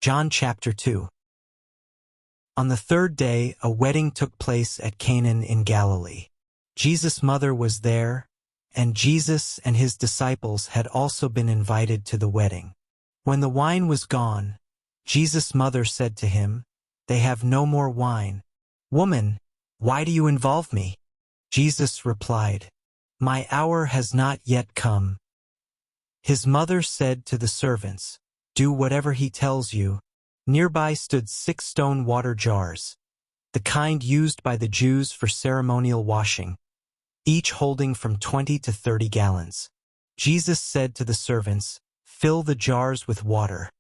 John chapter 2. On the third day, a wedding took place at Cana in Galilee. Jesus' mother was there, and Jesus and his disciples had also been invited to the wedding. When the wine was gone, Jesus' mother said to him, "They have no more wine." "Woman, why do you involve me?" Jesus replied, "My hour has not yet come." His mother said to the servants, "Do whatever he tells you." Nearby stood 6 stone water jars, the kind used by the Jews for ceremonial washing, each holding from 20 to 30 gallons. Jesus said to the servants, "Fill the jars with water."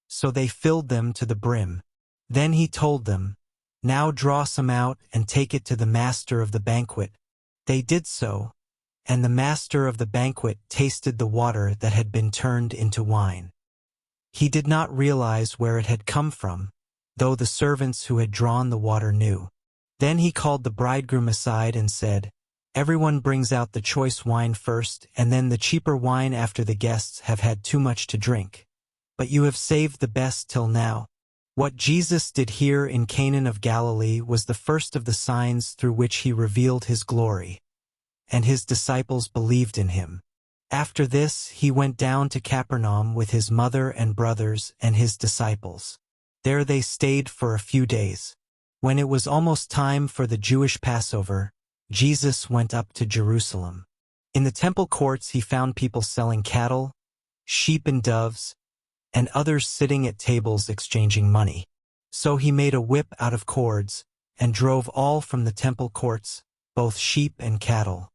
So they filled them to the brim. Then he told them, "Now draw some out and take it to the master of the banquet." They did so, and the master of the banquet tasted the water that had been turned into wine. He did not realize where it had come from, though the servants who had drawn the water knew. Then he called the bridegroom aside and said, "Everyone brings out the choice wine first, and then the cheaper wine after the guests have had too much to drink. But you have saved the best till now." What Jesus did here in Cana of Galilee was the first of the signs through which he revealed his glory, and his disciples believed in him. After this, he went down to Capernaum with his mother and brothers and his disciples. There they stayed for a few days. When it was almost time for the Jewish Passover, Jesus went up to Jerusalem. In the temple courts he found people selling cattle, sheep and doves, and others sitting at tables exchanging money. So he made a whip out of cords and drove all from the temple courts, both sheep and cattle.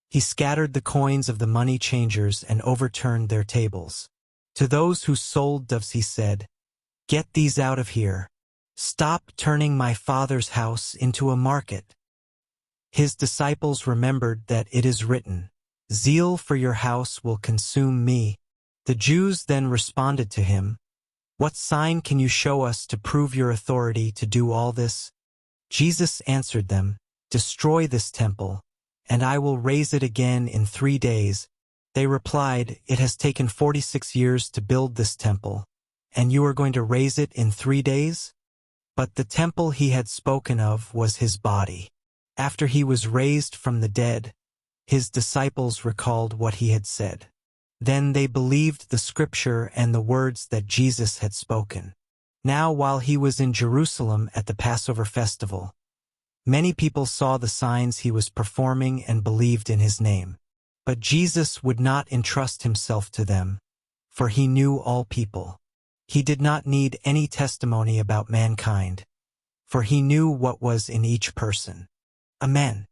He scattered the coins of the money changers and overturned their tables. To those who sold doves he said, "Get these out of here. Stop turning my Father's house into a market." His disciples remembered that it is written, "Zeal for your house will consume me." The Jews then responded to him, "What sign can you show us to prove your authority to do all this?" Jesus answered them, "Destroy this temple, and I will raise it again in 3 days." They replied, "It has taken 46 years to build this temple, and you are going to raise it in 3 days?" But the temple he had spoken of was his body. After he was raised from the dead, his disciples recalled what he had said. Then they believed the scripture and the words that Jesus had spoken. Now while he was in Jerusalem at the Passover festival, many people saw the signs he was performing and believed in his name. But Jesus would not entrust himself to them, for he knew all people. He did not need any testimony about mankind, for he knew what was in each person. Amen.